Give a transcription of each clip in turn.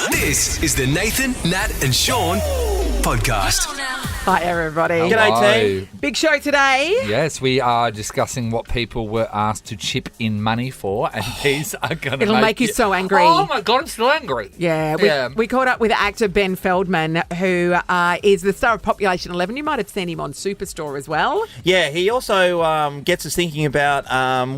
This is the Nathan, Nat and Sean podcast. Hi, everybody. G'day, team. Big show today. Yes, we are discussing what people were asked to chip in money for, and these are going to It'll make you so angry. Oh, my God, I'm still angry. Yeah, we caught up with actor Ben Feldman, who is the star of Population 11. You might have seen him on Superstore as well. Yeah, he also gets us thinking about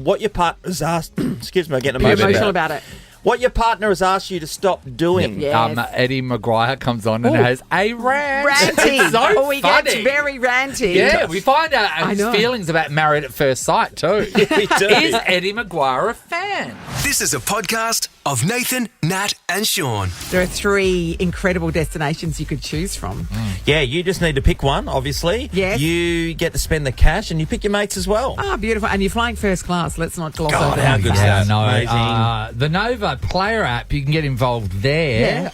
what your partner's asked. Excuse me, I'm getting Emotional about it. What your partner has asked you to stop doing. Yes. Eddie Maguire comes on and has a rant. Ranty. It's so he funny. gets very ranty. Yeah, we find out his feelings about Married at First Sight too. We do. Is Eddie Maguire a fan? This is a podcast of Nathan, Nat and Sean. There are 3 incredible destinations you could choose from. Yeah, you just need to pick one, obviously. Yes. You get to spend the cash and you pick your mates as well. Oh, beautiful. And you're flying first class. Let's not gloss God, over how that. good is Yeah, that? no. Amazing. The Nova Player app, you can get involved there.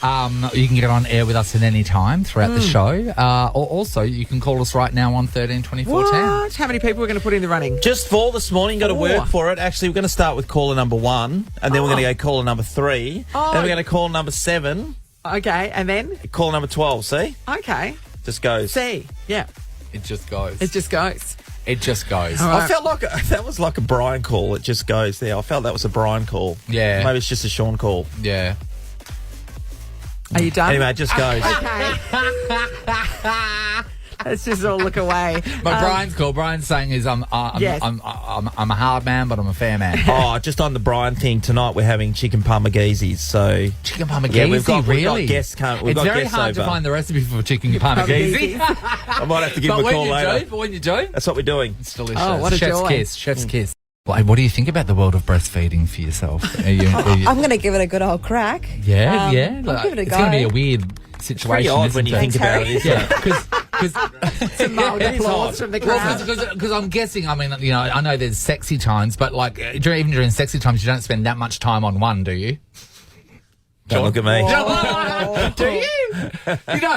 You can get on air with us at any time throughout the show. Or also, you can call us right now on 13 24 10. What? How many people are going to put in the running? Just 4 this morning, got to 4. work for it. Actually, we're going to start with caller number 1, and then we're going to go caller number 3, then we're going to call number 7, Okay, and then? call number 12, see? Okay. Just goes. C. Yeah, It just goes. it just goes. It just goes. All right. I felt like that was like a Brian call. It just goes there. I felt that was a Brian call. Yeah. Maybe it's just a Sean call. Yeah. Are you done? Anyway, it just goes. Okay. Let's just all look away. But Brian's cool. Brian's saying is I'm Yes. I'm a hard man, but I'm a fair man. Oh, just on the Brian thing tonight, we're having chicken parmegisis. So Chicken parmegizi, yeah, we've got really? guests. We've It's got very guests hard over. to find the recipe for chicken parmegizi. I might have to give But him a when call you later. do, but when you do, That's what we're doing. it's delicious. Oh, what a Chef's joy. kiss. Chef's kiss. What do you think about the world of breastfeeding for yourself? Are you, I'm going to give it a good old crack. yeah. I'll give it a it's go. going to be a weird situation. Pretty odd when isn't you it? think about it, isn't it? Yeah, because Mild It is applause odd. from the crowd. because I'm guessing. I mean, you know, I know there's sexy times, but like even during sexy times, you don't spend that much time on one, do you? Don't look at me. Do you?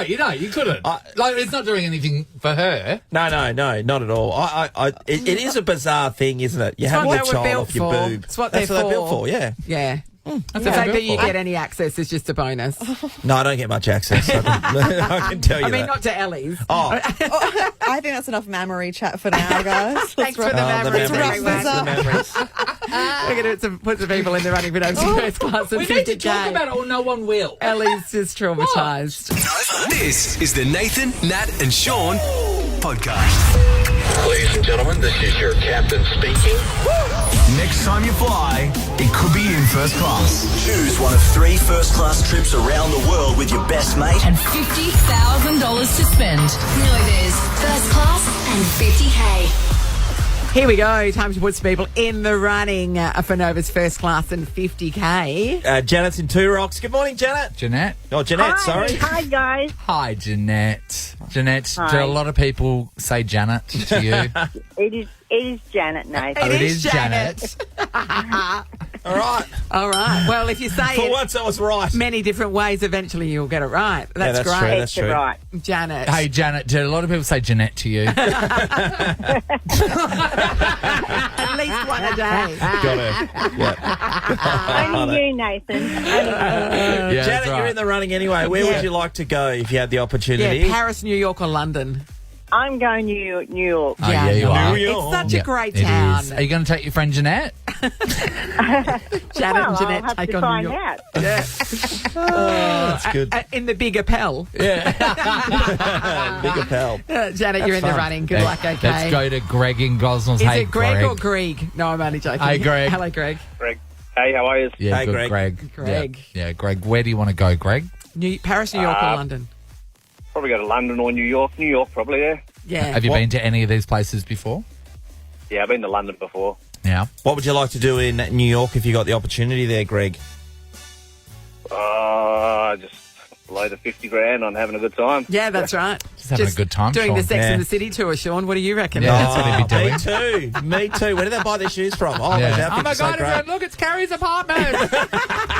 You know, you couldn't. Like, it's not doing anything for her. No, not at all. It is a bizarre thing, isn't it? You have what your they were child built off your for. boob. It's what That's they're what they're built for. for, yeah. Yeah. The what fact they're that you built for. get any access is just a bonus. No, I don't get much access. I can tell you I mean, that. not to Ellie's. Oh, I think that's enough mammary chat for now, guys. Thanks for the the memories, memories. everyone. The memories. We're going to put some people in the running for those first class and We need to talk 50K. about it, or no one will. Ellie's just traumatised. This is the Nathan, Nat and Sean podcast. Ladies and gentlemen, this is your captain speaking. Next time you fly, it could be in first class. Choose one of 3 first class trips around the world with your best mate. And $50,000 to spend. Novas, first class and 50K. Here we go. Time to put some people in the running for Nova's first class and 50K. Janet's in Two Rocks. Good morning, Janet. Jeanette. Oh, Jeanette, sorry. Hi, guys. Hi, Jeanette. Jeanette, do Hi. a lot of people say Janet to you? It is Janet, Nathan. It is Janet. All right. All right. Well, if you say For it once, I was right. many different ways, eventually you'll get it right. That's, that's great. true. That's true. right. Janet. Hey, Janet, do a lot of people say Jeanette to you? At least one a day. Got her. Yeah. Only you, Nathan. Only you. Yeah, Janet, that's you're right. in the running anyway. Where would you like to go if you had the opportunity? Yeah, Paris, New York or London. I'm going to New York. Oh, yeah, you are. New York. It's such a great it town. is. Are you going to take your friend Jeanette? Janet Well, and Jeanette I'll have take to on find New York. out. That's good. In the bigger Pell. Yeah. Bigger pal. Janet, you're in the fun. running. Good luck, okay? Let's go to Greg in Gosnells. Is Hey, it Greg or Greg? No, I'm only joking. Hey, Greg. Hello, Greg. Greg. Hey, how are you? Yeah, Hey, good, Greg. Greg. Greg. Yeah, Greg. Where do you want to go, Greg? Paris, New York or London? Probably go to London or New York. New York, probably, yeah. Yeah. Have you been to any of these places before? Yeah, I've been to London before. Yeah. What would you like to do in New York if you got the opportunity there, Greg? Just below the 50 grand on having a good time. Yeah, that's right. Just having a good time, Doing Sean. the Sex Yeah. and the City tour, Sean. What do you reckon? Yeah, that's what he'd be doing. Me too. Me too. Where did they buy their shoes from? Oh, Yeah. those Oh outfits my are so God, great. everyone, look, it's Carrie's apartment.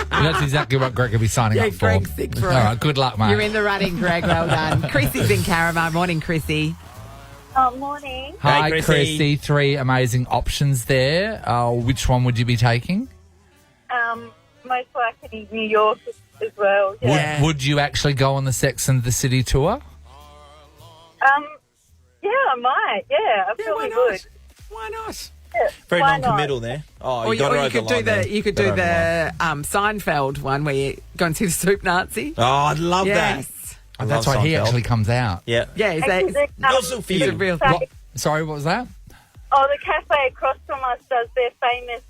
That's exactly what Greg will be signing Yeah, up for. Greg's sick for All it. right, good luck, mate. You're in the running, Greg. Well done. Chrissy's in Caramar. Morning, Chrissy. Oh, morning. Hi, Hey, Chrissy. Chrissy. 3 amazing options there. Which one would you be taking? most likely New York as well. Yeah. Would you actually go on the Sex and the City tour? Yeah, I might. Yeah, I Yeah, why probably not? would. Why not? Yeah, Very why not? non-committal there. Oh, Or you got her you over could the do line there. you could Got do her over the line. the Seinfeld one where you go and see the Soup Nazi. Oh, I'd love that. Yes. I That's love right. He Seinfeld. actually comes out. Yeah. Yeah, is Actually, that Also for is you. it real? What? Sorry, what was that? Oh, the cafe across from us does their famous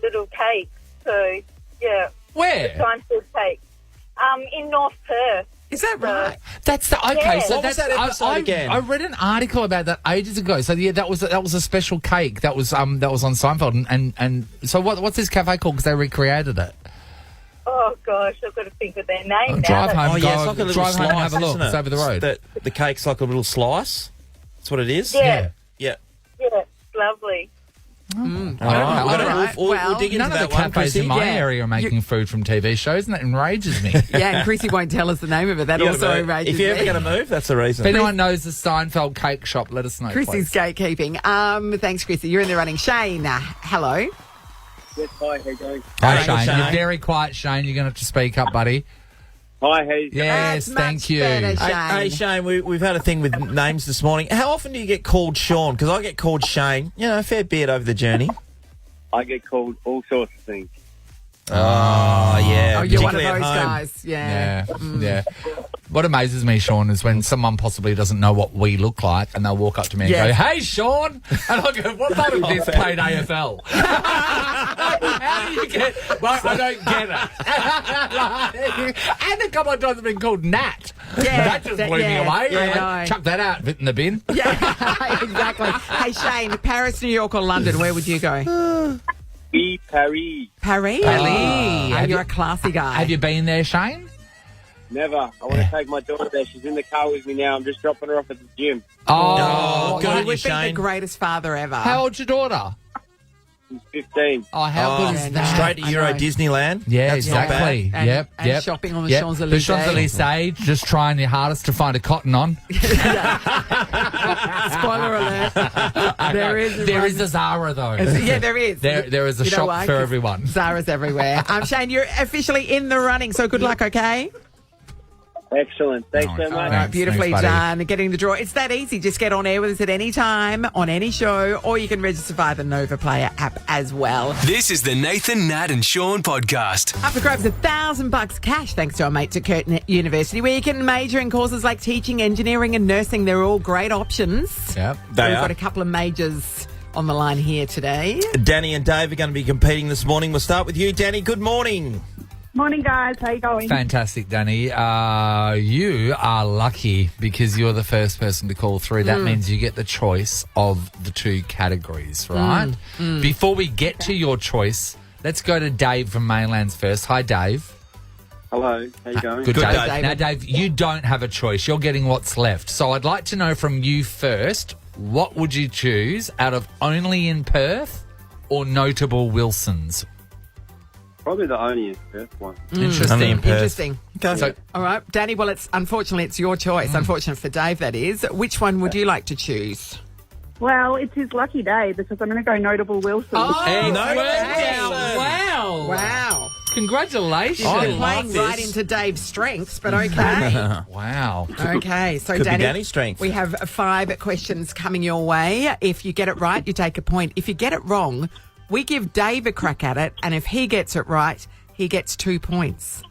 little cake. So, yeah, Where? Seinfeld cake. In North Perth. Is that right? That's the okay. Yeah. So What was that's that episode again? I read an article about that ages ago. So yeah, that was a special cake that was on Seinfeld. And so what's this cafe called? Because they recreated it. Oh, gosh, I've got to think of their name now. Drive home. Oh, yeah, it's go, like a little drive home slice, and have a look. isn't it? It's over the road. The cake's like a little slice. That's what it is. Yeah, Yeah. yeah, lovely. All I don't know. right. We'll Well, dig into None of that the one, cafes Chrissy. in my Yeah. area are making food from TV shows, and that enrages me. Yeah, and Chrissy won't tell us the name of it. That You also gotta move. enrages If you're ever me. going to move, that's the reason. If anyone knows the Seinfeld cake shop, let us know. Chrissy's please. gatekeeping. Thanks, Chrissy. You're in the running. Shane, hello. Yes, hi, how you going? Hi, Hey, Shane. Shane. You're very quiet, Shane. You're going to have to speak up, buddy. Hi, how you Yes, That's thank much you. better, Shane. Hey, Shane, we've had a thing with names this morning. How often do you get called Sean? Because I get called Shane, a fair bit over the journey. I get called all sorts of things. Oh, yeah. Oh, you're one of particularly at those home. guys. Yeah. Yeah. What amazes me, Sean, is when someone possibly doesn't know what we look like and they'll walk up to me and Yes. go, "Hey, Sean," and I'll go, "What part of this played AFL?" How do you get? Well, I don't get it. And a couple of times I've been called Nat. Yeah, that just blew me yeah, away. I know. Chuck that out in the bin. Yeah, exactly. Hey, Shane, Paris, New York, or London, where would you go? Paris. Paris. Paris. Oh, you're a classy guy. Have you been there, Shane? Never. I want to take my daughter there. She's in the car with me now. I'm just dropping her off at the gym. Oh, good on You you, would be the Shane. greatest father ever. how old's your daughter? She's 15. Oh, how good is that? Straight to I Euro know. Disneyland. Yeah, That's not exactly. And- Yep, and yep. shopping on the Yep. Champs-Elysees. The Champs-Elysees, just trying your hardest to find a cotton on. Spoiler alert. There is a Zara though. Yeah, there is. There is a You know shop why? for 'Cause everyone. Zara's everywhere. Shane, you're officially in the running, so good luck, okay? Excellent. Thanks so Nice. much. All right, Thanks, beautifully buddy. done. Getting the draw. It's that easy. Just get on air with us at any time, on any show, or you can register via the Nova Player app as well. This is the Nathan, Nat and Sean podcast. Up for grabs $1,000 cash thanks to our mates at Curtin University, where you can major in courses like teaching, engineering and nursing. They're all great options. Yep. They We've are. got a couple of majors on the line here today. Danny and Dave are going to be competing this morning. We'll start with you, Danny. Good morning. Morning, guys. How you going? Fantastic, Danny. You are lucky because you're the first person to call through. That means you get the choice of the two categories, right? Before we get to your choice, let's go to Dave from Mainlands first. Hi, Dave. Hello. How you going? Good, Good, Dave. Dave. Now, Dave, you don't have a choice. You're getting what's left. So I'd like to know from you first, what would you choose out of Only in Perth or Notable Wilsons? Probably the only first one. Interesting. Only in Perth. Interesting. Okay. So, All right, Danny, well, unfortunately it's your choice. Unfortunate for Dave, that is. Which one would you like to choose? Well, it's his lucky day because I'm going to go Notable Wilson. hey, no, wow. Wow. Congratulations. You're like playing this. right into Dave's strengths, but okay. Wow. Okay, so Could be Danny, Danny's strength. we have 5 questions coming your way. If you get it right, you take a point. If you get it wrong, we give Dave a crack at it, and if he gets it right, he gets 2 points.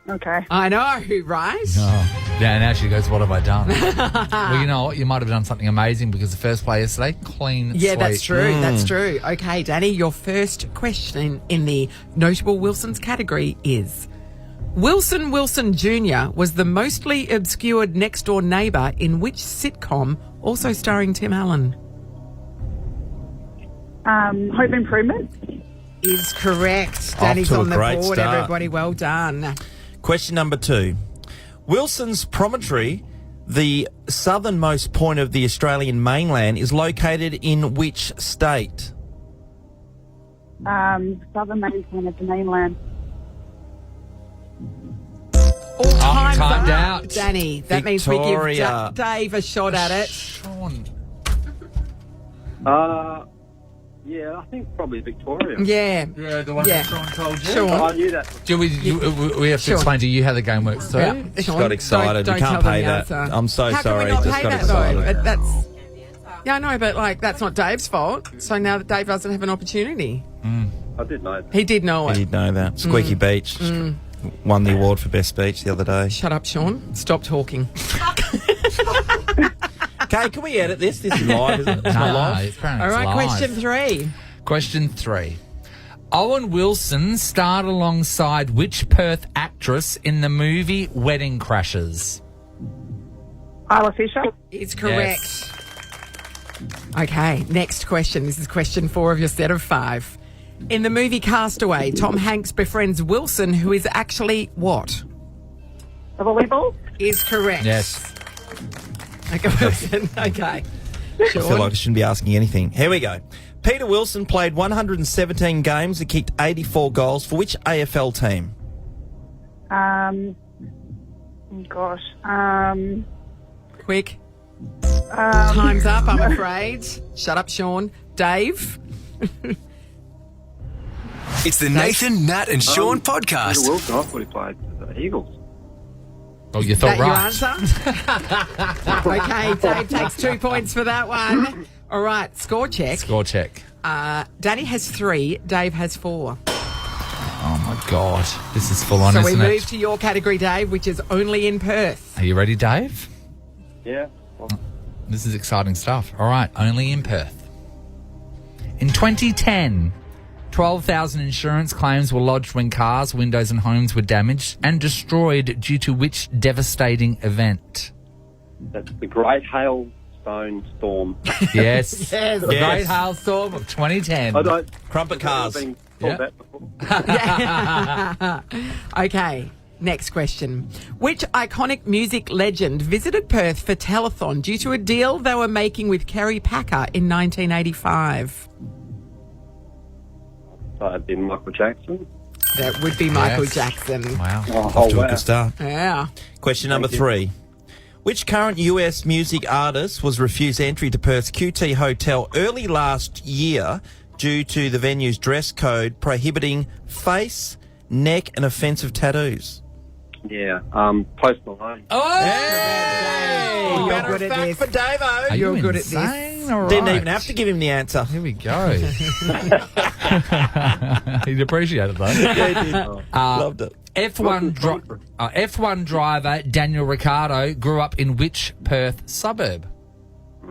Okay. I know, right? Oh. Yeah, now she goes, what have I done? Well, you know what? You might have done something amazing because the first play yesterday, clean Yeah, sweep. that's true. That's true. Okay, Danny, your first question in the Notable Wilsons category is: Wilson Wilson Jr. was the mostly obscured next-door neighbour in which sitcom, also starring Tim Allen? Home Improvement. Is correct. Danny's to a on the great board, start. everybody. Well done. Question number 2. Wilson's Promontory, the southernmost point of the Australian mainland, is located in which state? Southern Mainland of the mainland. All time's timed up, out. Danny. That means we give Victoria. Dave a shot at it. Sean. Yeah, I think probably Victoria. Yeah. Yeah, the one Yeah. that Sean told you. Sean. I knew that. Do we have to Sure. explain to you how the game works too? Yeah. Sean, Got excited. Don't You can't tell them pay the that. answer. I'm so How sorry. Can we not Just pay got that excited. though? That's. Yeah, I know, but like that's not Dave's fault. So now that Dave doesn't have an opportunity. I did know that. He did know I it. did know that. Squeaky Beach won the award for best speech the other day. Shut up, Sean. Stop talking. Okay, can we edit this? This is live, isn't it? It's not No, live. it's apparently All it's right, live. question 3. Question 3. Owen Wilson starred alongside which Perth actress in the movie Wedding Crashers? Isla Fisher. Is correct. Okay, next question. This is question 4 of your set of 5. In the movie Castaway, Tom Hanks befriends Wilson, who is actually what? A volleyball. Is correct. Yes. Okay, Wilson. Okay. I feel like I shouldn't be asking anything. Here we go. Peter Wilson played 117 games and kicked 84 goals for which AFL team? Quick. Time's up, I'm afraid. Shut up, Sean. Dave? It's the Nathan, Nat and Sean Peter podcast. Wilson, I thought he played for the Eagles. Oh, you thought That right. your answer? Okay, Dave takes 2 points for that one. All right, score check. Score check. Danny has 3, Dave has 4. Oh, my God. This is full on, So we isn't move it? to your category, Dave, which is only in Perth. Are you ready, Dave? Yeah. Well, This is exciting stuff. All right, only in Perth. In 2010, 12,000 insurance claims were lodged when cars, windows and homes were damaged and destroyed due to which devastating event? that's the Great Hailstone Storm. Yes. Yes. The Great Hailstorm of 2010. I don't. Crumpet cars. I've been told Yeah. that before. Okay, next question. Which iconic music legend visited Perth for telethon due to a deal they were making with Kerry Packer in 1985? I've been Michael Jackson. That would be Michael Yes. Jackson. Wow. Off to a good start. Yeah. Question number 3. Which current US music artist was refused entry to Perth's QT Hotel early last year due to the venue's dress code prohibiting face, neck and offensive tattoos? Yeah. Post Malone. Hey, you're Matter good of at fact this. for Davo. Are You're you good at this. insane? All Didn't right. even have to give him the answer. Here we go. He'd appreciate it, though. Yeah, he did. Loved it. F1 driver Daniel Ricciardo grew up in which Perth suburb?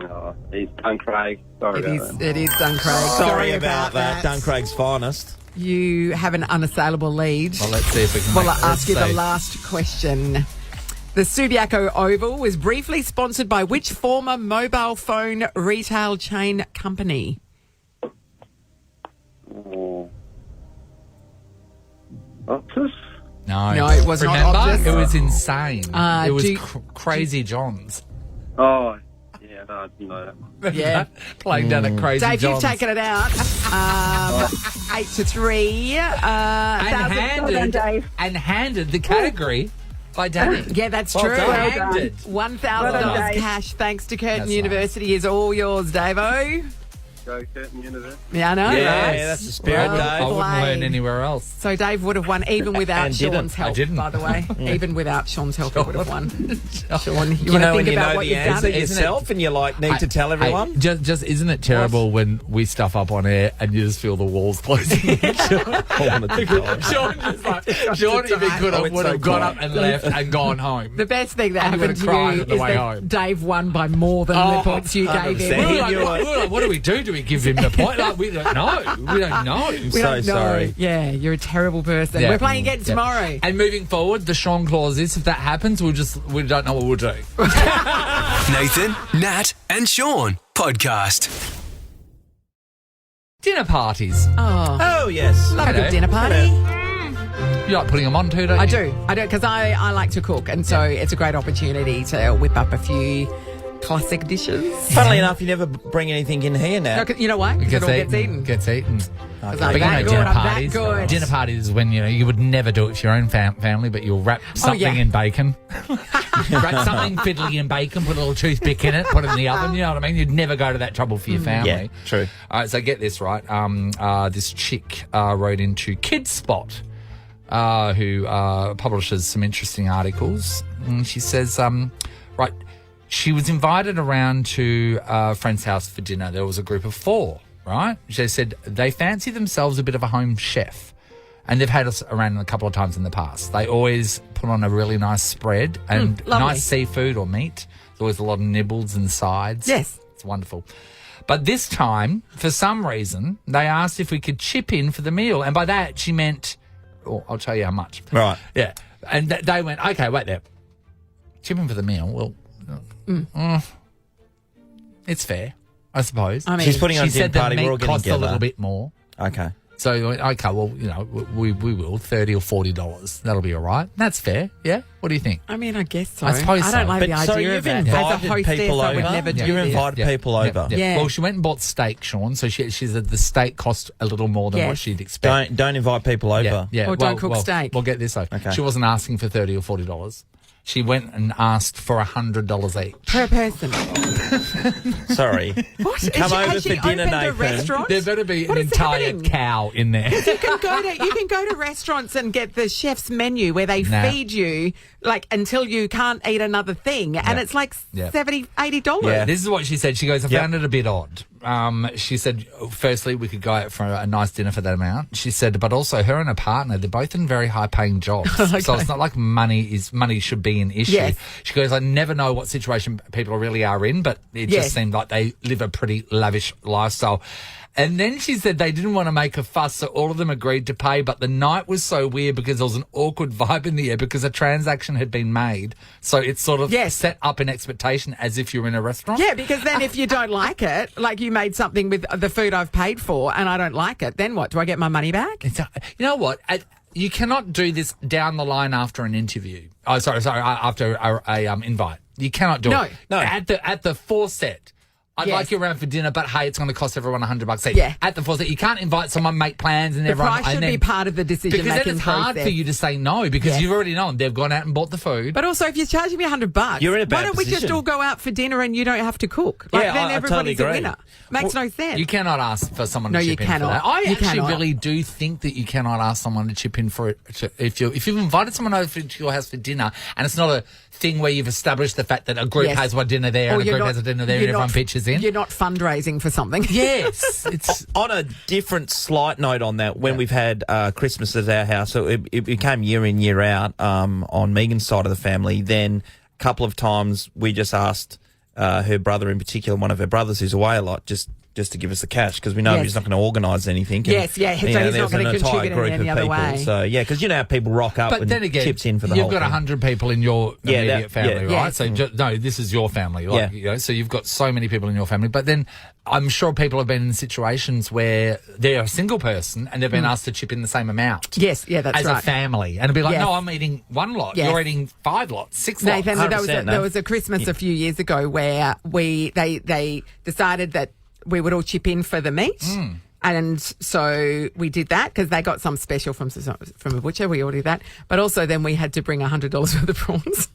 Oh, he's Duncraig. Sorry It about is, that. it is Duncraig. Sorry about that. Duncraig's finest. You have an unassailable lead. Well, let's see if we can Well, make I'll ask you the let's see. last question. The Subiaco Oval was briefly sponsored by which former mobile phone retail chain company? Oh. Optus? No, it was not Remember? Optus. It was insane. Uh, it was do you- Crazy John's. Oh, yeah, no, I didn't know that. Yeah. Playing down at Crazy Dave, John's. you've taken it out. 8-3. and handed the category by Danny. Yeah, that's Well true. done. Handed. $1,000 Dave. cash thanks to Curtin That's University is all yours, Davo. Go Curtin University. Yeah, I know. Yeah, right? that's the spirit, Well Dave. I wouldn't played. learn anywhere else. So Dave would have won even without And didn't. Sean's help, I didn't. by the way. Even without Sean's help, he would have won. Sean, you You want to know when think you about know what the you've answer done? yourself and you like need to tell everyone? Hey, just isn't it terrible when we stuff up on air and you just feel the walls closing? Sean just like Sean, if he could Oh, have, it's would so have got quiet. up and left and gone home. The best thing that And he happened to would have cried you on the is way that home. Dave won by more than the points you gave 100%. him. We were like, knew what do we do? Do we give him the point? Like, we don't know. We don't know. We so don't know. sorry. Yeah, you're a terrible person. Yeah. We're playing again tomorrow. And moving forward, the Sean clause is if that happens, we don't know what we'll do. Nathan, Nat and Sean podcast. Dinner parties. Oh, Oh, yes. love a Hello. good dinner party. You like putting them on too, don't I you? do, because I like to cook, and so it's a great opportunity to whip up a few classic dishes. Funnily enough, you never bring anything in here now. No, 'cause you know why? Because it all gets eaten. Gets eaten. 'Cause But I'm you know, that good, dinner I'm that parties. good. Dinner parties is when you would never do it for your own family, but you'll wrap something yeah. in bacon, wrap something fiddly in bacon, put a little toothpick in it, put it in the oven. You know what I mean? You'd never go to that trouble for your family. Yeah, true. All right, so get this right. This chick wrote into Kids Spot, who publishes some interesting articles. And she says, right, she was invited around to a friend's house for dinner. There was a group of 4. Right? She said they fancy themselves a bit of a home chef, and they've had us around a couple of times in the past. They always put on a really nice spread and lovely. nice seafood or meat. There's always a lot of nibbles and sides. Yes. It's wonderful. But this time, for some reason, they asked if we could chip in for the meal. And by that, she meant, I'll tell you how much. Right. Yeah. And they went, okay, wait there. Chip in for the meal. Well, it's fair. I suppose. I mean, She's putting on she a dinner said the party. We're all meat getting costs a together. little bit more. Okay. So, okay, well, we will, $30 or $40. That'll be all right. That's fair, yeah? What do you think? I mean, I guess so. I suppose I so. don't like But the so idea you've of it. As a invited hostess, people I would over? never do You've this. invited people over. Yeah. Well, she went and bought steak, Sean, so she said the steak cost a little more than what Yes. she'd expect. Don't invite people over. Yeah, yeah. Or don't cook steak. We'll get this though. Okay. She wasn't asking for $30 or $40. She went and asked for $100 each. Per person. Sorry. What? Come over Has for she dinner, opened a Nathan. restaurant? There better be What an is entire happening? cow in there. You can go to restaurants and get the chef's menu where they Nah. feed you like until you can't eat another thing, and Yeah. it's like Yeah. $70, $80. Yeah. This is what she said. She goes, I Yep. found it a bit odd. She said, firstly, we could go out for a nice dinner for that amount. She said, but also her and her partner, they're both in very high-paying jobs. So it's not like money should be an issue. Yes. She goes, I never know what situation people really are in, but it Yes. just seemed like they live a pretty lavish lifestyle. And then she said they didn't want to make a fuss, so all of them agreed to pay. But the night was so weird because there was an awkward vibe in the air because a transaction had been made. So it's sort of Yes. set up an expectation as if you're in a restaurant. Yeah, because then if you don't like it, like you made something with the food I've paid for and I don't like it, then what? Do I get my money back? You know what? You cannot do this down the line after an interview. Oh, sorry, after a invite. You cannot do it. No. At the forset. I'd Yes. like you around for dinner, but hey, it's going to cost everyone $100 each. Yeah. At the forset, you can't invite someone, make plans, and The everyone. price should and then, be part of the decision-making because then it's hard process. for you to say no because Yes. you've already known they've gone out and bought the food. But also, if you're charging me $100, You're in a bad why don't we just position. all go out for dinner and you don't have to cook? Like, Yeah, then I everybody's totally a agree. winner. Makes no sense. You cannot ask for someone No, to you chip in cannot. for that. I You actually cannot. really do think that you cannot ask someone to chip in for it. If you've invited someone over to your house for dinner and it's not a thing where you've established the fact that a group Yes. has one dinner there Or and a you're group not- has a dinner there and you're everyone not- pitches in. You're not fundraising for something. Yes, it's On a different slight note on that, when we've had Christmas at our house, so it became year in, year out on Megan's side of the family, then a couple of times we just asked her brother in particular, one of her brothers who's away a lot, just to give us the cash because we know Yes. he's not going to organise anything. And, Yes, yeah, so he's not there's gonna an entire contribute in group any of other people. way. So, yeah, because you know how people rock up But and then again, chips in for the you've whole got thing. 100 people in your Yeah, immediate family, yeah. right? Yes. So no, this is your family, like, Yeah. you know. So you've got so many people in your family, but then I'm sure people have been in situations where they're a single person and they've been asked to chip in the same amount. Yes, yeah, that's as right. a family, and it'd be like, Yes. no, I'm eating one lot, Yes. you're eating 5 lots, 6 Nathan, lots. there was 100%, there was a Christmas a few years ago where they decided that we would all chip in for the meat. And so we did that because they got some special from a butcher. We all did that. But also then we had to bring $100 worth of prawns.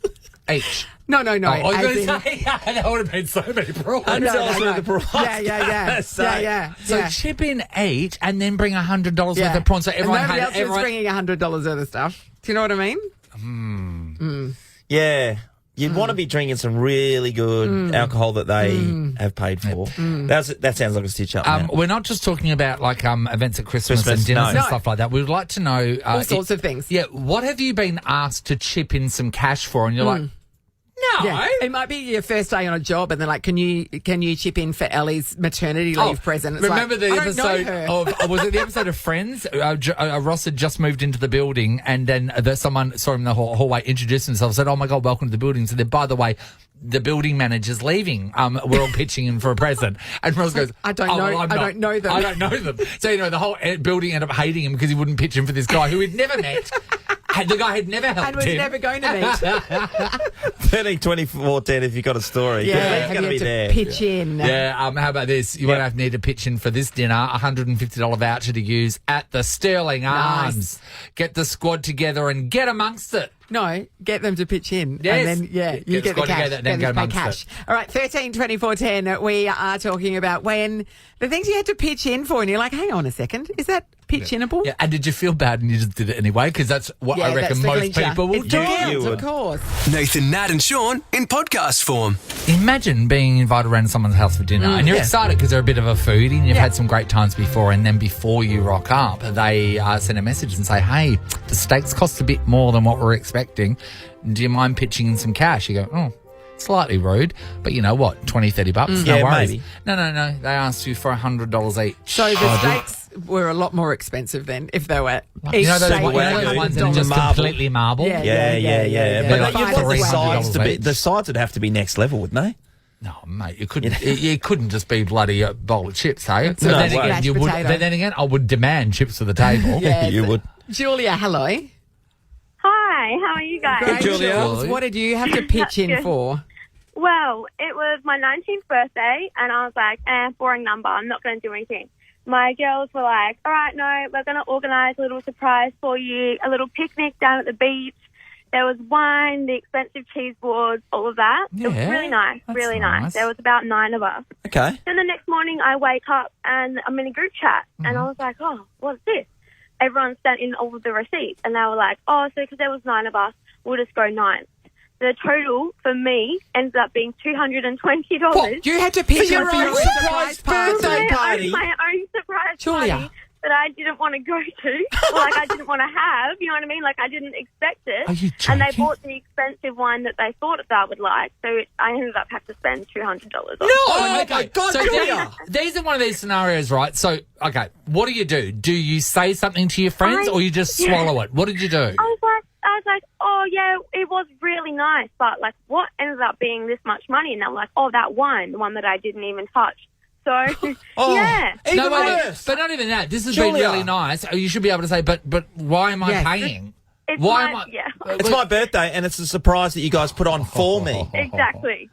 Each. No. Oh, I was as going in- to say, that would have been so many prawns. No, $100 worth of prawns. Yeah. So- Yeah. So chip in each and then bring $100 Yeah. worth of prawns. So everyone and nobody had else was bringing $100 worth of stuff. Do you know what I mean? Yeah. You'd want to be drinking some really good alcohol that they have paid for. That sounds like a stitch up. man. We're not just talking about like events at Christmas Christmas, and dinners no. and No. stuff like that. We would like to know All sorts of things. Yeah, what have you been asked to chip in some cash for? And you're like, no. Yeah. It might be your first day on a job, and they're like, "Can you chip in for Ellie's maternity leave present?" It's remember like, the I don't episode know her. of was it the episode of Friends? Ross had just moved into the building, and then someone saw him in the hallway, introduced himself, said, "Oh my God, welcome to the building." So then, by the way, the building manager's leaving. We're all pitching in for a present, and Ross goes, I don't "Oh, know- well, I'm I not. don't know them." I don't know them." So the whole building ended up hating him because he wouldn't pitch in for this guy who he'd never met. The guy had never helped and was him. never going to meet. 13, 24, 10 if you've got a story. 'Cause Yeah, he's have going to you be had there. to pitch in? Yeah, how about this? You won't need to pitch in for this dinner. $150 voucher to use at the Sterling Arms. Get the squad together and get amongst it. No, get them to pitch in. Yes. And then, yeah, you Get the get the squad cash. together, then Get them go to pay amongst cash. All right, 13, 24, 10. We are talking about when the things you had to pitch in for, and you're like, hang on a second, is that pitch-inable? Yeah, and did you feel bad and you just did it anyway? Because that's what I reckon that's the most clincher. people will It do. counts, You of would. course. Nathan, Nat, and Sean in podcast form. Imagine being invited around to someone's house for dinner and you're excited because they're a bit of a foodie and you've had some great times before, and then before you rock up, they send a message and say, hey, the steaks cost a bit more than what we're expecting. Do you mind pitching in some cash? You go, oh, slightly rude, but you know what, 20, 30 bucks, no Yeah, worries. maybe. No, they asked you for $100 each. So the steaks were a lot more expensive then, if they were You know those, steak you know was those ones that are $100. just Marble. completely marble? Yeah. Yeah. They're But like you'd want the $300 sides to be. each. The sides would have to be next level, wouldn't they? No, mate, you couldn't. It couldn't just be bloody a bowl of chips, eh? So No then way. again, Mashed you would. potato. Then again, I would demand chips for the table. Yeah, You would. Julia, hello. Hi, how are you guys? Great, Julia. Jules. What did you have to pitch in Good. for? Well, it was my 19th birthday, and I was like, boring number. I'm not going to do anything. My girls were like, all right, no, we're going to organise a little surprise for you, a little picnic down at the beach. There was wine, the expensive cheese boards, all of that. It was Yeah, really nice, that's really nice. nice. There was about 9 of us. Okay. Then the next morning I wake up and I'm in a group chat and I was like, oh, what's this? Everyone sent in all of the receipts and they were like, oh, so because there was 9 of us, we'll just go 9. The total for me ended up being $220. What? You had to pitch For in for your your own own surprise surprise birthday party. party? My own surprise Julia. party that I didn't want to go to, or like I didn't want to have, you know what I mean? Like I didn't expect it. Are you And they joking? bought the expensive wine that they thought that I would like, so I ended up having to spend $200 on it. Oh, my God, so Julia. these are one of these scenarios, right? So, okay, what do? Do you say something to your friends or you just swallow it? What did you do? I was like, oh yeah, it was really nice, but like, what ended up being this much money? And they were like, oh, that wine, the one that I didn't even touch. So Oh. yeah, Even wait, worse. but not even that. This has been Julia. really nice. You should be able to say, but why am I Yes. paying? it's Why my, am I? yeah, It's my birthday, and it's a surprise that you guys put on for me. exactly.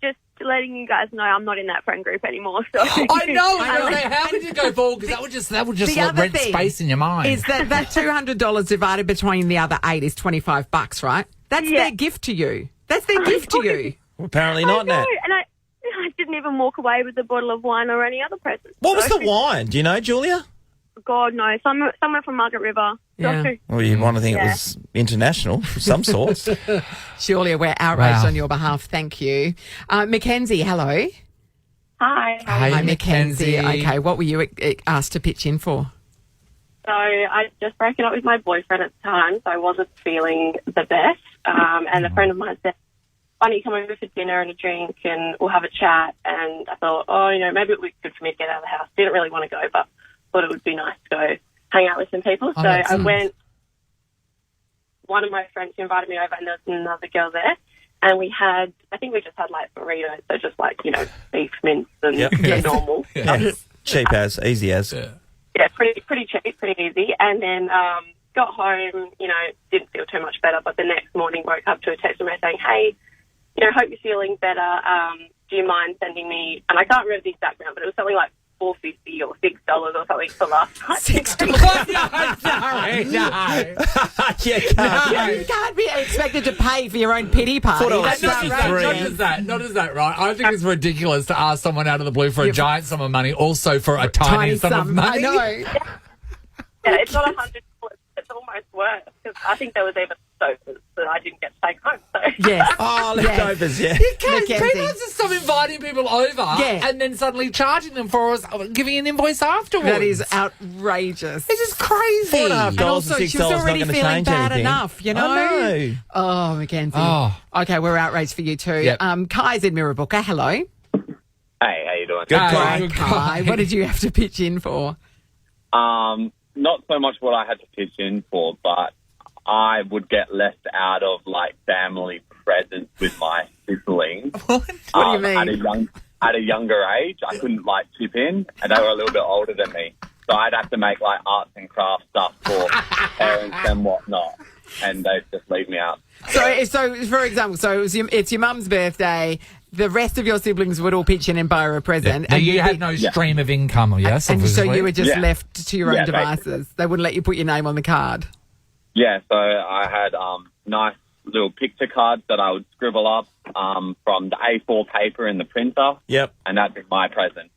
Just letting you guys know I'm not in that friend group anymore. So I know. How did you go forward? Because that would just The like, other rent thing space in your mind. Is that $200 divided between the other 8 is $25, right? That's Yeah. their gift to you. That's their gift to you. Apparently I not, know, Nat. and I didn't even walk away with a bottle of wine or any other present. What was So- the wine? Do you know, Julia? God no, somewhere from Margaret River. Yeah. So, Well, you'd want to think it Yeah. was international of some sort. Julia, we're outraged Wow. on your behalf. Thank you. Mackenzie, hello. hi. Hey, Mackenzie. Mackenzie. Okay, what were you asked to pitch in for? So I just broken up with my boyfriend at the time, so I wasn't feeling the best. And a friend of mine said, why don't you come over for dinner and a drink and we'll have a chat? And I thought, maybe it would be good for me to get out of the house. Didn't really want to go, but thought it would be nice to go hang out with some people. So that's I nice. went. One of my friends invited me over and there was another girl there. And I think we just had like burritos, so just like, beef mince and Yep. Yes. normal. Yeah. Cheap as, easy as. Yeah, pretty cheap, pretty easy. And then got home, didn't feel too much better. But the next morning woke up to a text from her saying, hey, hope you're feeling better. Do you mind sending me, and I can't remember the exact amount, but it was something like $4.50 or $6 or something for last night. Yeah, you can't be expected to pay for your own pity party. $4.63. That's Not outrageous. just that, right? I think it's ridiculous to ask someone out of the blue for a giant sum of money, also for a tiny sum of money. I know. Yeah, it's not $100. It's almost worse because I think there was even sofas that I didn't get to take home. So. Yes. Oh, leftovers, yeah. Mackenzie. People have to stop inviting people over and then suddenly charging them for us, giving an invoice afterwards. That is outrageous. This is crazy. $4.50 And and also, $6 she was already not going to feeling change bad anything. enough, you know? I know. Oh, Mackenzie. Oh. Okay, we're outraged for you too. Yep. Kai's in Mirrabooka. Hello. Hey, how you doing? Good Hey, guy. good Kai, guy. what did you have to pitch in for? Not so much what I had to pitch in for, but I would get left out of like family presents with my siblings. What do you mean? At a younger age, I couldn't like chip in, and they were a little bit older than me, so I'd have to make like arts and crafts stuff for parents and whatnot. and they just leave me out. So for example, it's your mum's birthday. The rest of your siblings would all pitch in and buy her a present. Now, and you had no stream of income, yes? And so obviously. you were just left to your own Yeah, devices. They wouldn't let you put your name on the card. Yeah, so I had nice little picture cards that I would scribble up from the A4 paper in the printer. Yep. And that'd be my present.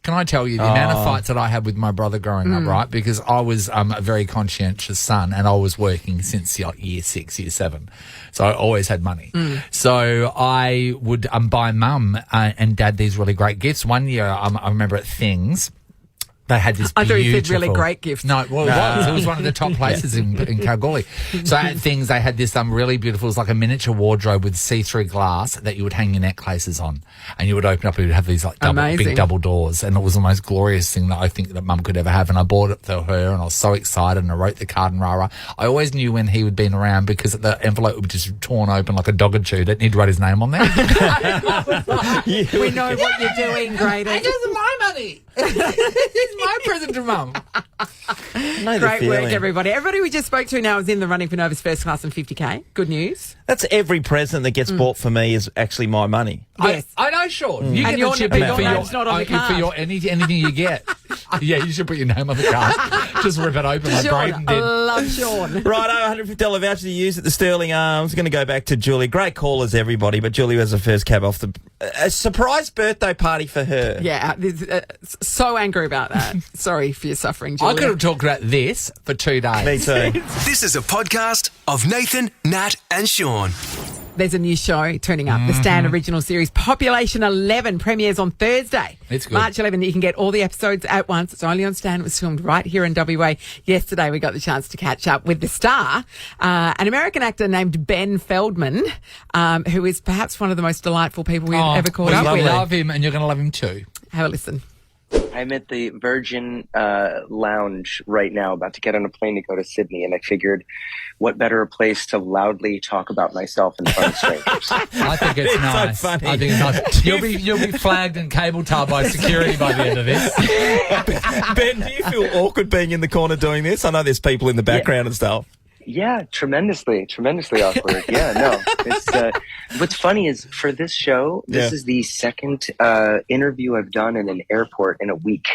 Can I tell you the amount of fights that I had with my brother growing up, right? Because I was a very conscientious son and I was working since year 6, year 7. So I always had money. So I would buy mum and dad these really great gifts. One year, I remember at Things, they had this I thought beautiful... you said really great gifts. No, well, it was. It was one of the top places in Kalgoorlie. So at Things, they had this really beautiful, it was like a miniature wardrobe with see-through glass that you would hang your necklaces on. And you would open up, it would have these like big double doors. And it was the most glorious thing that I think that mum could ever have. And I bought it for her and I was so excited and I wrote the card and rah-rah. I always knew when he would be around because the envelope would be just torn open like a dog had chewed it and he'd write his name on there. We know what you're doing, Grady. This is my money. It's my present to mum. Great work, everybody. Everybody we just spoke to now is in the running for Nova's First Class and 50K. Good news. That's every present that gets bought for me is actually my money. Yes. I know, Sean. You And get your the chip name- in your for name's not on the card. for anything you get. Yeah, you should put your name on the card. Just rip it open like Sean, Braden I did. love Sean. Righto, $150 voucher to use at the Sterling Arms. Going to go back to Julie. Great callers, everybody, but Julie was the first cab off the... A surprise birthday party for her. Yeah, so angry about that. Sorry for your suffering, Julia. I could have talked about this for 2 days. Me too. This is a podcast of Nathan, Nat, and Sean. There's a new show turning up, the Stan original series, Population 11, premieres on Thursday. It's good. March 11. You can get all the episodes at once. It's only on Stan. It was filmed right here in WA. Yesterday, we got the chance to catch up with the star, an American actor named Ben Feldman, who is perhaps one of the most delightful people we've ever caught up We with. love him, and you're going to love him too. Have a listen. I'm at the Virgin Lounge right now, about to get on a plane to go to Sydney, and I figured, what better a place to loudly talk about myself in front of strangers? I think it's It's so nice. funny. I think it's nice. You'll be flagged and cable tarred by security by the end of this. Ben, do you feel awkward being in the corner doing this? I know there's people in the background and stuff. Yeah, tremendously awkward. Yeah, no. It's what's funny is for this show, this is the second interview I've done in an airport in a week.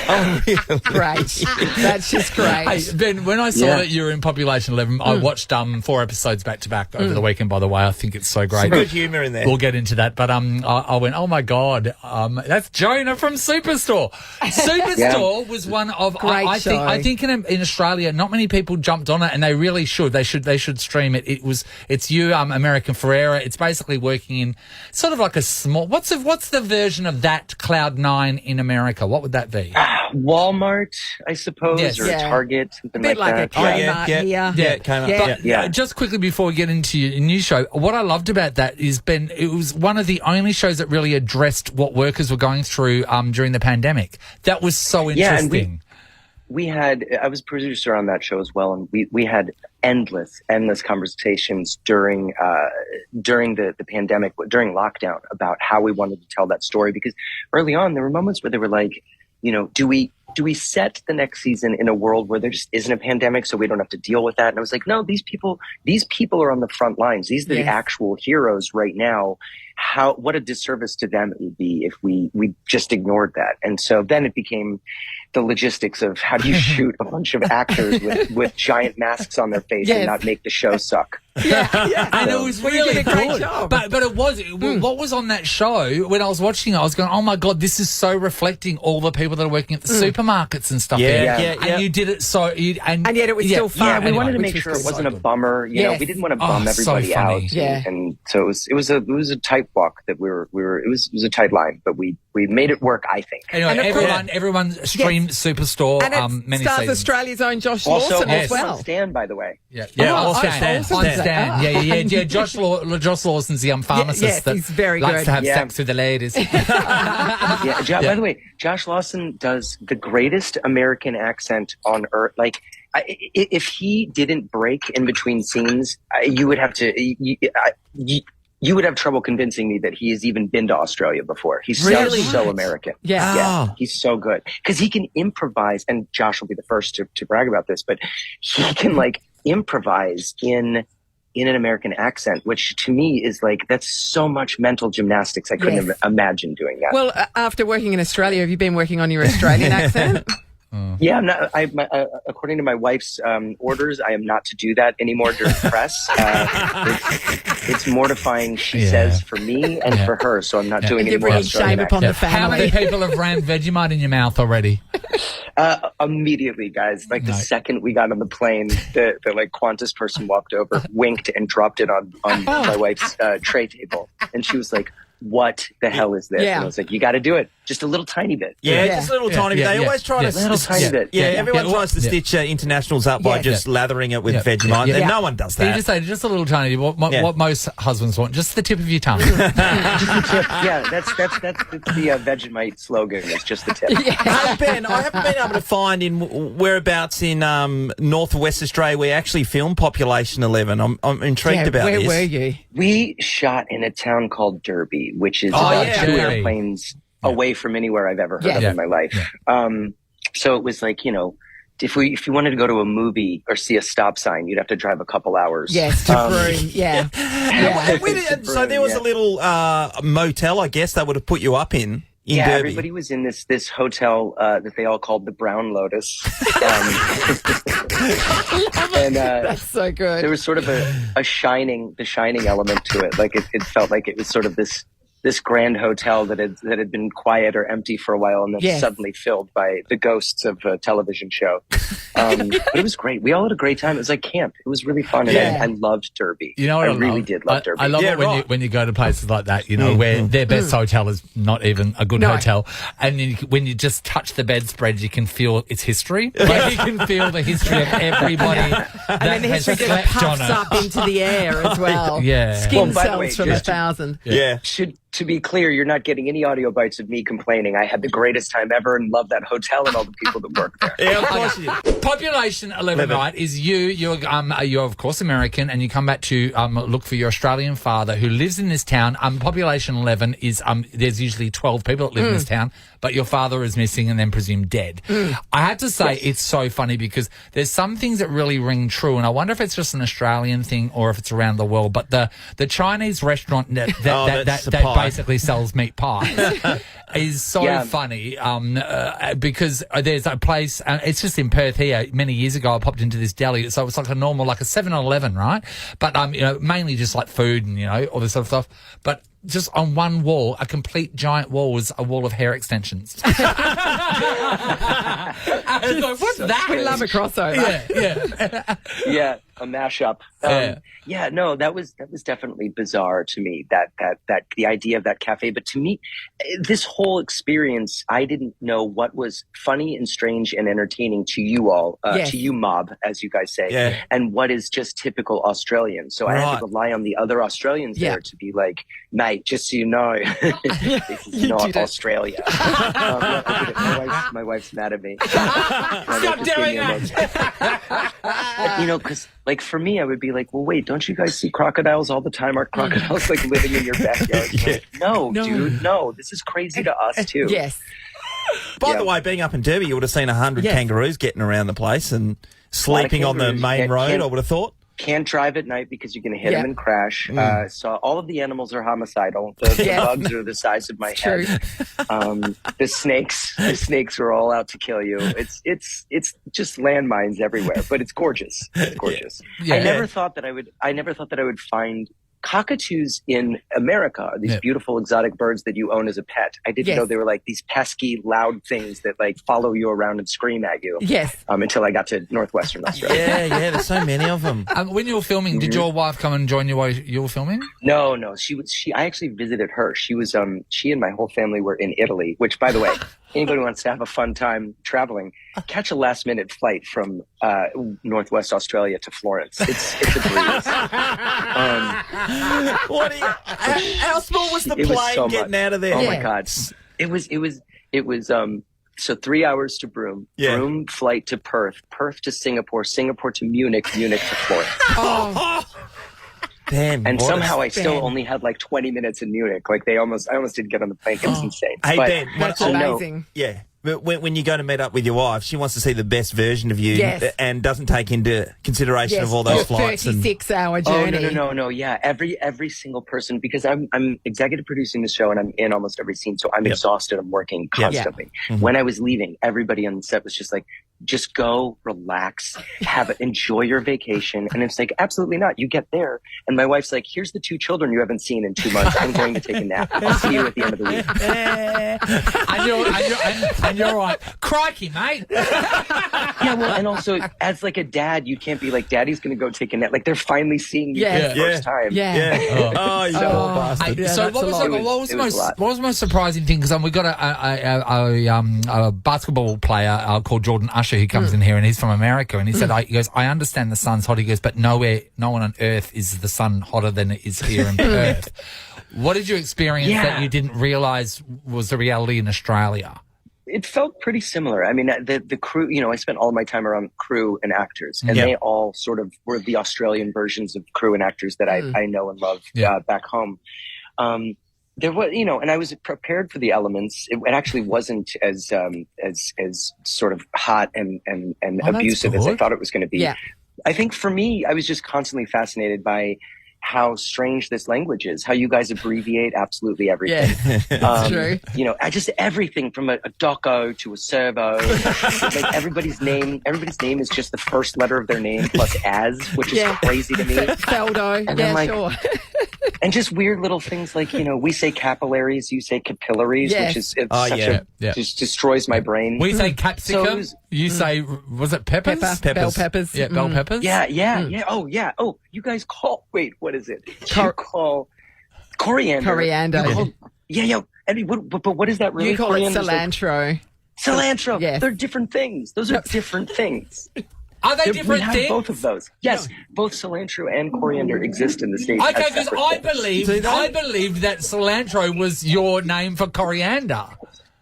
Oh, really? Great. That's just great. Hey, Ben, when I saw that you were in Population 11, I watched 4 episodes back to back over the weekend, by the way. I think it's so great. Some good humour in there. We'll get into that. But I went, oh, my God, that's Jonah from Superstore. Superstore was one of, I think in Australia, not many people jumped on it, and they really should. They should stream it. It's you, American Ferrera. It's basically working in sort of like a small, what's the version of that Cloud9 in America? What would that be? Walmart, I suppose, Yes. or Yeah. Target, something A bit like that. a Kmart here. Yeah, came up. Yeah. Yeah. Just quickly before we get into your new show, what I loved about that is, Ben, it was one of the only shows that really addressed what workers were going through during the pandemic. That was so interesting. And I was producer on that show as well, and we had endless conversations during the pandemic, during lockdown, about how we wanted to tell that story. Because early on, there were moments where they were like, do we set the next season in a world where there just isn't a pandemic, so we don't have to deal with that? And I was like, no, these people are on the front lines. These are the actual heroes right now. What a disservice to them it would be if we just ignored that. And so then it became the logistics of how do you shoot a bunch of actors with giant masks on their face and not make the show suck. Yeah. And it was really did a great good. job. But it was what was on that show when I was watching it, I was going, oh my God, this is so reflecting all the people that are working at the supermarkets and stuff. And you did it and yet it was still fun. Yeah, we anyway, wanted to which make sure was it wasn't so a good. bummer. You know, we didn't want to bum everybody so funny. out. Yeah. And so it was a tight walk that it was a tight line, but we made it work, I think. Anyway, everyone streamed Superstore. And it many stars seasons. Australia's own Josh Also, Lawson as well. on Stan, by the way. On Stan. Stan. Yeah. Josh Lawson's the pharmacist yes, that he's very likes good. to have sex with the ladies. By the way, Josh Lawson does the greatest American accent on earth. Like, if he didn't break in between scenes, you would have trouble convincing me that he has even been to Australia before. He sounds so American. Yeah. He's so good because he can improvise. And Josh will be the first to brag about this, but he can improvise in an American accent, which to me is like, that's so much mental gymnastics. I couldn't imagine doing that. Well, after working in Australia, have you been working on your Australian accent? Yeah, I'm not, according to my wife's orders, I am not to do that anymore during press. It's mortifying, she says, for me and for her, so I'm not doing any more Australian shame upon the accent. family. How many people have rammed Vegemite in your mouth already? Immediately, guys. Like the second we got on the plane, the like Qantas person walked over, winked, and dropped it on my wife's tray table, and she was like, "What the hell is this?" And I was like, "You got to do it, just a little tiny bit." Just a little tiny bit. They always try to little tiny bit. Everyone tries to stitch internationals up by just lathering it with Vegemite, and no one does that. You just say just a little tiny. What most husbands want, just the tip of your tongue. Just the tip. Yeah, that's the Vegemite slogan. It's just the tip. Hey, Ben, I haven't been able to find in whereabouts in North West Australia we actually filmed Population 11. I'm intrigued about this. Where were you? We shot in a town called Derby, which is about 2 airplanes away from anywhere I've ever heard of in my life. So it was like, you know, if you wanted to go to a movie or see a stop sign, you'd have to drive a couple hours. Yes, to Broome, So there was a little motel, I guess, that would have put you up in Derby. Everybody was in this hotel that they all called the Brown Lotus. And that's so good. There was sort of the shining element to it. Like it felt like it was sort of this grand hotel that had been quiet or empty for a while and then suddenly filled by the ghosts of a television show. But it was great. We all had a great time. It was like camp. It was really fun. And I loved Derby. You know what I really did love Derby. I love it when you go to places like that, you know, where their best hotel is not even a good hotel. And when you just touch the bedspread, you can feel its history. Like you can feel the history of everybody and then the history just puffs up into the air as well. Skin cells from 1,000. To be clear, you're not getting any audio bites of me complaining. I had the greatest time ever and love that hotel and all the people that work there. Yeah, of course you did. Population 11, right, is you're of course American, and you come back to look for your Australian father who lives in this town. Population 11 is there's usually 12 people that live in this town, but your father is missing and then presumed dead. I have to say it's so funny because there's some things that really ring true, and I wonder if it's just an Australian thing or if it's around the world. But the Chinese restaurant that basically sells meat pies is so funny because there's a place, it's just in Perth here. Many years ago, I popped into this deli, so it's like a normal, like a 7-Eleven, right? But you know, mainly just like food and, you know, all this sort of stuff. But just on one wall, a complete giant wall, was a wall of hair extensions. I was like, what's that? We love a crossover. Yeah, a mashup. No, that was definitely bizarre to me, that the idea of that cafe. But to me, this whole experience, I didn't know what was funny and strange and entertaining to you all, to you mob, as you guys say, and what is just typical Australian. So I had to rely on the other Australians there to be like, mate, just so you know, this is not Australia. My wife's mad at me. Stop doing that! You know, because like for me, I would be like, well, wait, don't you guys see crocodiles all the time? Are crocodiles like living in your backyard? Like, no, dude, no. This is crazy to us too. Yes. By the way, being up in Derby, you would have seen 100 kangaroos getting around the place and sleeping on the main road, I would have thought. Can't drive at night because you're going to hit them and crash. So all of the animals are homicidal. The bugs are the size of my head. The snakes are all out to kill you. It's just landmines everywhere, but it's gorgeous. It's gorgeous. I never thought that I would find cockatoos in America are these beautiful exotic birds that you own as a pet. I didn't know they were like these pesky, loud things that like follow you around and scream at you. Until I got to northwestern Australia. There's so many of them. When you were filming, did your wife come and join you while you were filming? No. I actually visited her. She and my whole family were in Italy, which, by the way, anybody wants to have a fun time traveling, catch a last-minute flight from Northwest Australia to Florence. It's a breeze. How small was the plane getting out of there? Oh my God! It was so 3 hours to Broome, Broome flight to Perth, Perth to Singapore, Singapore to Munich, Munich to Florence. Damn, and somehow I still only had like 20 minutes in Munich. Like I almost didn't get on the plane. It was insane. Hey, but, Ben, that's amazing. But when you go to meet up with your wife, she wants to see the best version of you and doesn't take into consideration of all those flights. 36-hour journey. No. Yeah, every single person, because I'm executive producing the show and I'm in almost every scene, so I'm exhausted. I'm working constantly. Mm-hmm. When I was leaving, everybody on the set was just like, just go, relax, enjoy your vacation. And it's like, absolutely not. You get there, and my wife's like, here's the 2 children you haven't seen in 2 months. I'm going to take a nap. I'll see you at the end of the week. And you're right. Crikey, mate. Yeah, well, and also, as like a dad, you can't be like, Daddy's going to go take a nap. Like, they're finally seeing you for the first time. Oh, you poor bastard. So what was the most surprising thing? Because we got a basketball player called Jordan Usher who comes in here, and he's from America, and he said, he goes, I understand the sun's hot. He goes, but no one on earth is the sun hotter than it is here in Perth. What did you experience that you didn't realise was the reality in Australia? It felt pretty similar. I mean, the crew, I spent all my time around crew and actors, and they all sort of were the Australian versions of crew and actors that I know and love back home. There was, and I was prepared for the elements. It actually wasn't as sort of hot and abusive as I thought it was going to be. Yeah. I think for me, I was just constantly fascinated by how strange this language is, how you guys abbreviate absolutely everything. Yeah, that's true. Just everything from a doco to a servo. Like everybody's name is just the first letter of their name plus as, which is crazy to me. Feldo, and sure. And just weird little things like, we say capillaries, you say capillaries, which is just destroys my brain. We say capsicum, you say, was it peppers? Bell peppers. Yeah, bell peppers. Yeah. Oh, you guys call, wait, what is it? You call coriander. Coriander. But what is that really? You call it cilantro. Cilantro. Yes. They're different things. Those are different things. Are they different we have things? Both of those. Yes, both cilantro and coriander exist in the States. Okay, because I believed that cilantro was your name for coriander.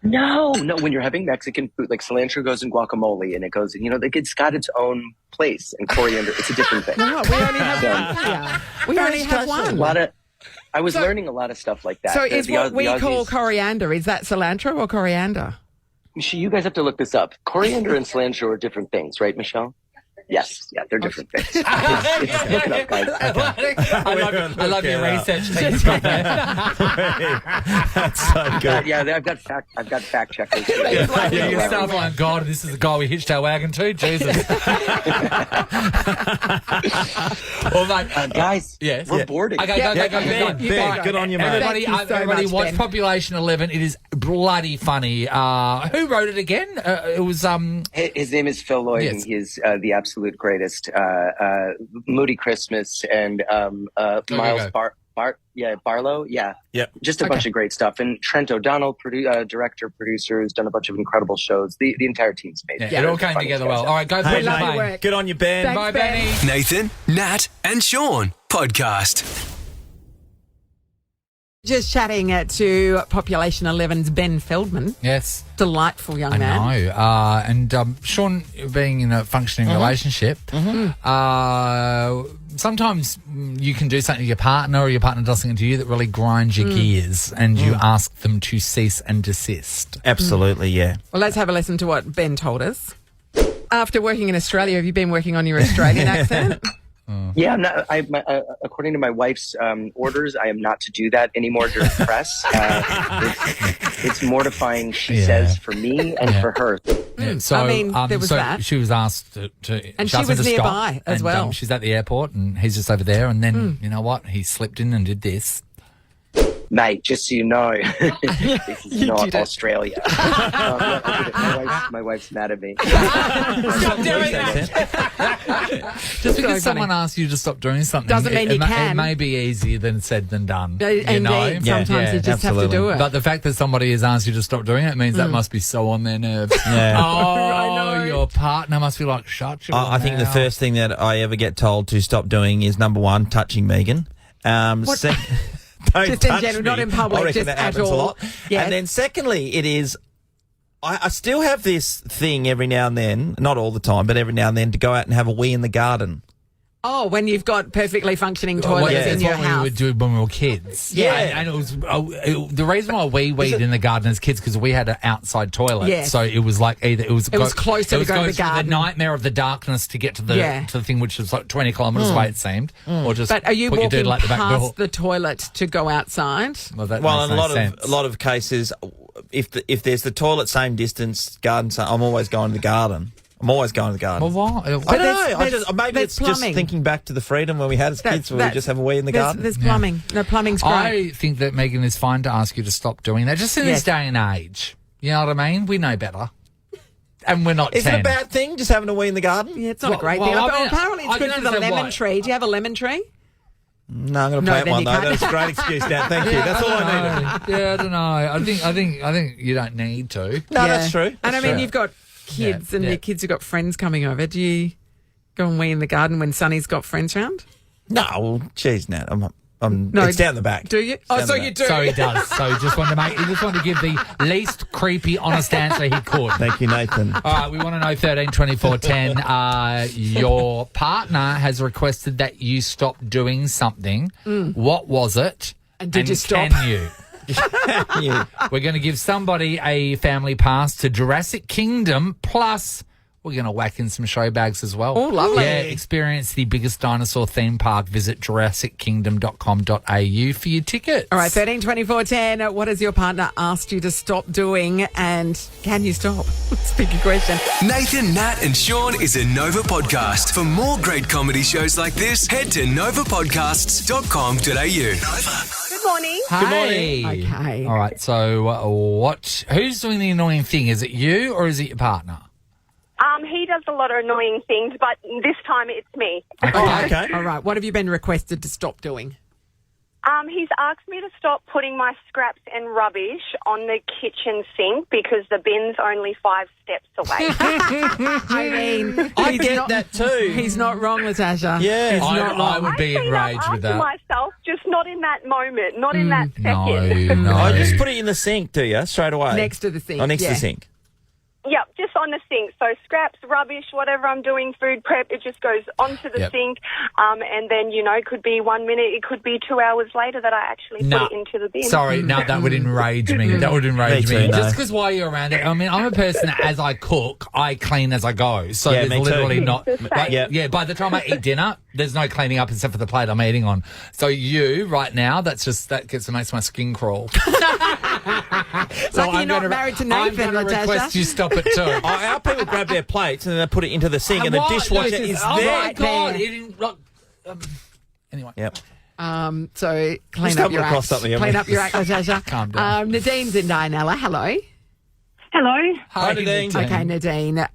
No. When you're having Mexican food, like cilantro goes in guacamole, and it goes, it's got its own place. And coriander, it's a different thing. No, we only have one. Yeah. We only have one. I was learning a lot of stuff like that. So is what we call coriander, is that cilantro or coriander? Michelle, you guys have to look this up. Coriander and cilantro are different things, right, Michelle? Yes, they're different things. Look it up, guys. I love your research. That's so good. I've got fact checkers. You sound like, God, this is the guy we hitched our wagon to. Jesus. Well, mate, guys, we're boarding. Okay, go. Ben, good on you, mate. Everybody, watch Population 11. It is bloody funny. Who wrote it again? It was his name is Phil Lloyd, and he's the absolute greatest. Moody Christmas and Miles Barlow. Just a bunch of great stuff. And Trent O'Donnell, director, producer, has done a bunch of incredible shows. The entire team's made it. It all came together well. All right, go play mate. Good on you, Ben. Thanks, bye, Benny. Nathan, Nat, and Sean podcast. Just chatting to Population 11's Ben Feldman. Yes. Delightful young man. I know. And Sean, being in a functioning relationship, sometimes you can do something to your partner or your partner does something to you that really grinds your gears and you ask them to cease and desist. Absolutely, yeah. Well, let's have a listen to what Ben told us. After working in Australia, have you been working on your Australian accent? Yeah, I'm not, according to my wife's orders, I am not to do that anymore during press. It's mortifying, she says, for me and for her. So, I mean, there was that. She was asked to and she was nearby as well. She's at the airport and he's just over there. And then, you know what? He slipped in and did this. Mate, just so you know, this is not Australia. My wife's mad at me. Stop doing that. Just because someone asks you to stop doing something doesn't mean you can. It may be easier than said than done. Indeed, sometimes you just have to do it. But the fact that somebody has asked you to stop doing it means that must be so on their nerves. Yeah. Oh, your partner must be like, shut your mouth. I think the first thing that I ever get told to stop doing is, number one, touching Megan. Don't just touch in general, me. not in public, I reckon just that at happens all. a lot. Yes. And then secondly, it is, I still have this thing every now and then, not all the time, but every now and then to go out and have a wee in the garden. Oh, when you've got perfectly functioning toilets in your That's what house. we would do when we were kids. Yeah. And it was the reason why we weed in the garden as kids because we had an outside toilet. Yes. So it was like either it was closer to go to the garden. The nightmare of the darkness to get to the thing which was like 20 kilometres away it seemed, or just But are you put your walking doodle at the back door. past the toilet to go outside? Well, that Well, makes in no a sense. lot of cases, if there's the toilet same distance, garden, I'm always going to the garden. I'm always going to the garden. Well, why? I don't know. Maybe there's it's just plumbing. thinking back to the freedom when we had as kids, where we just have a wee in the garden. There's plumbing. No, plumbing's great. I think that, Megan, is fine to ask you to stop doing that. Just in this day and age. You know what I mean? We know better. And we're not Is 10. it a bad thing, just having a wee in the garden? Yeah, it's not a great thing. Apparently it's good for the lemon tree. Do you have a lemon tree? No, I'm going to plant then one, you though. can't. That's a great excuse, Dan. Thank you. That's all I needed. Yeah, I don't know. I think you don't need to. No, that's true. And That's I mean, true. you've got kids and Yeah. your kids have got friends coming over. Do you go and wee in the garden when Sonny's got friends round? No, well, geez, Nat. No, it's down the back. Do you? Oh, so you do. So he does. So he just wanted to give the least creepy, honest answer he could. Thank you, Nathan. All right, we want to know 13 24 10. Your partner has requested that you stop doing something. What was it? And did you stop? Can you? Yeah. We're going to give somebody a family pass to Jurassic Kingdom, plus we're going to whack in some show bags as well. Oh, lovely. Yeah, experience the biggest dinosaur theme park. Visit jurassickingdom.com.au for your tickets. All right, 13 24 10. What has your partner asked you to stop doing, and can you stop? It's a big question. Nathan, Nat, and Sean is a Nova podcast. For more great comedy shows like this, head to novapodcasts.com.au. Nova. Good morning. Hey. Okay. All right, so who's doing the annoying thing? Is it you or is it your partner? He does a lot of annoying things, but this time it's me. Okay. All right. What have you been requested to stop doing? He's asked me to stop putting my scraps and rubbish on the kitchen sink because the bin's only 5 steps away. I mean, I he's get not- that too. He's not wrong, Natasha. Yeah. He's not I wrong. would be I say enraged that with after that. myself, just not in that moment, not in that No, second. no. I just put it in the sink, do you? Straight away. Next to the sink. Oh, next to yeah. the sink. Yep, just on the sink. So scraps, rubbish, whatever I'm doing, food prep, it just goes onto the Yep. sink. And then, it could be 1 minute, it could be 2 hours later that I actually put it into the bin. Sorry, no, that would enrage me. That would enrage Me me. too, no. Just because while you're around it, I mean, I'm a person that as I cook, I clean as I go. So Yeah, there's me too. literally not. It's the same. Yeah. By the time I eat dinner, there's no cleaning up except for the plate I'm eating on. So you, right now, makes my skin crawl. Lucky you're not married to Nathan, I'm going to Natasha. request you stop it too. Our people grab their plates and then they put it into the sink, and the What? dishwasher is Oh there. my God! there. It didn't, anyway. Yep. So clean Just up stumbled your across act. something, haven't Clean we? up your act, Natasha. Calm down. Nadine's in Dianella. Hello. Hello. Hi, Nadine. Okay, Nadine.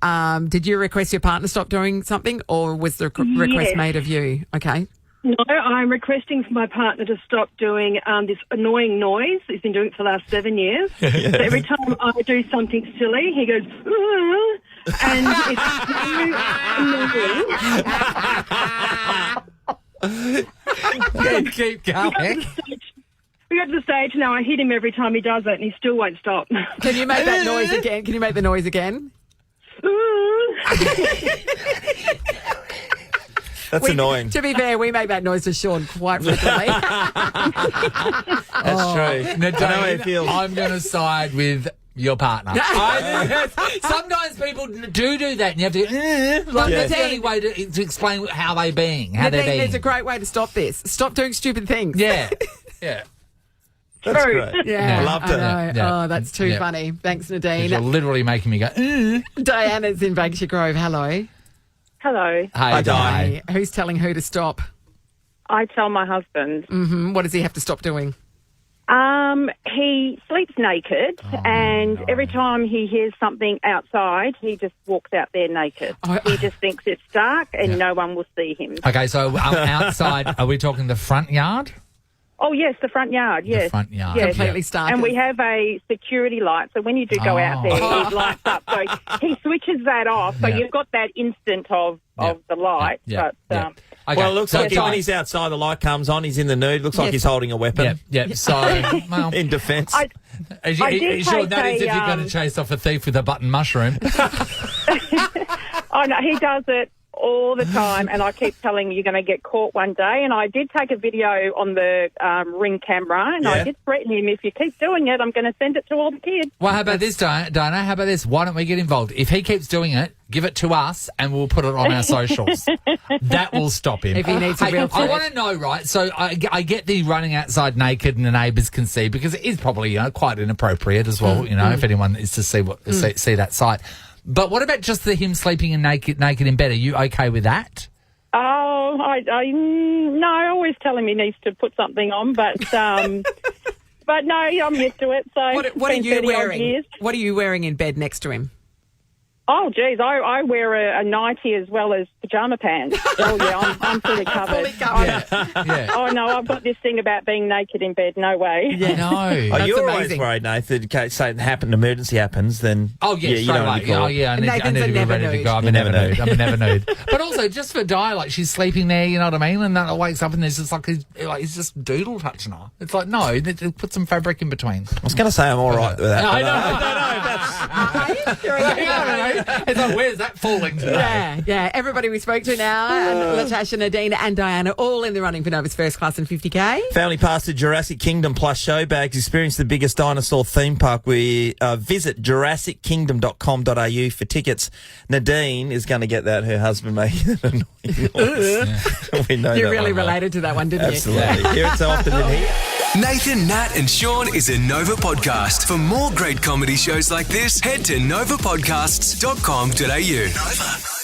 Did you request your partner stop doing something, or was the request Yes. made of you? Okay. No, I'm requesting for my partner to stop doing this annoying noise. He's been doing it for the last 7 years. So every time I do something silly, he goes, "Ugh," and it's so annoying. Keep going. We got to the stage now, I hit him every time he does it, and he still won't stop. Can you make that noise again? Can you make the noise again? That's annoying. To be fair, we make that noise to Sean quite frequently. That's true. Nadine, I know how it feels. I'm going to side with your partner. Sometimes people do that, and you have to. Like, that's the only way to explain how they're being. Nadine, there's a great way to stop this. Stop doing stupid things. Yeah, yeah. That's great. Yeah, I loved it. know. Yeah. Oh, that's too Yeah. funny. Thanks, You're Nadine. literally making me go. Diana's in Banksia Grove. Hello. Hello. Hi, Di. Hey, who's telling who to stop? I tell my husband. What does he have to stop doing? He sleeps naked, and every time he hears something outside, he just walks out there naked. He just thinks it's dark and no one will see him. Okay, so outside, are we talking the front yard? Oh, yes, the front yard, yes. The front yard. Yes. Completely stark. And we have a security light, so when you do go out there, it lights up. So he switches that off, so Yeah. you've got that instant of the light. Yeah. But Yeah. Okay, Well, it looks so like Di- when he's outside, the light comes on, he's in the nude. Looks like Yes. he's holding a weapon. Yeah. So, well, In defence. I did sure take that is if you're going a, to chase off a thief with a button mushroom. Oh, no, he does it all the time, and I keep telling you, you're going to get caught one day. And I did take a video on the Ring camera, and I did threaten him, if you keep doing it, I'm going to send it to all the kids. Well, how about this, Diana? How about this? Why don't we get involved? If he keeps doing it, give it to us and we'll put it on our socials. That will stop him. If he needs a real I want to know, right? So I get the running outside naked and the neighbours can see, because it is probably, quite inappropriate as well, if anyone is to see see that sight. But what about just him sleeping in naked in bed? Are you okay with that? Oh, no, I always tell him he needs to put something on, but but no, I'm used to it. So what are you wearing? What are you wearing in bed next to him? Oh, geez, I wear a nightie as well as pyjama pants. Oh, yeah, I'm fully covered. Yeah. Oh, no, I've got this thing about being naked in bed. No way. Yeah, no. Oh, you're always worried, Nathan, in case something happens, emergency happens, then... Oh, yeah, you don't want to call. Oh, yeah, I need to be ready to go. I'm a never nude. But also, just for Di, like, she's sleeping there, you know what I mean? And then it wakes up and there's just, he's just doodle touching her. It's like, no, put some fabric in between. I was going to say I'm all right with that. I know. It's like, where's that falling today? Yeah. Everybody we spoke to now, Latasha, Nadine and Diana, all in the running for Nova's First Class and 50K. Family pass to Jurassic Kingdom plus show bags. Experience the biggest dinosaur theme park. We visit jurassickingdom.com.au for tickets. Nadine is going to get that. Her husband making an annoying noise. We know you really related to that one, didn't you? Absolutely. Hear it so often in here. Nathan, Nat and Sean is a Nova podcast. For more great comedy shows like this, head to novapodcasts.com.au. Nova.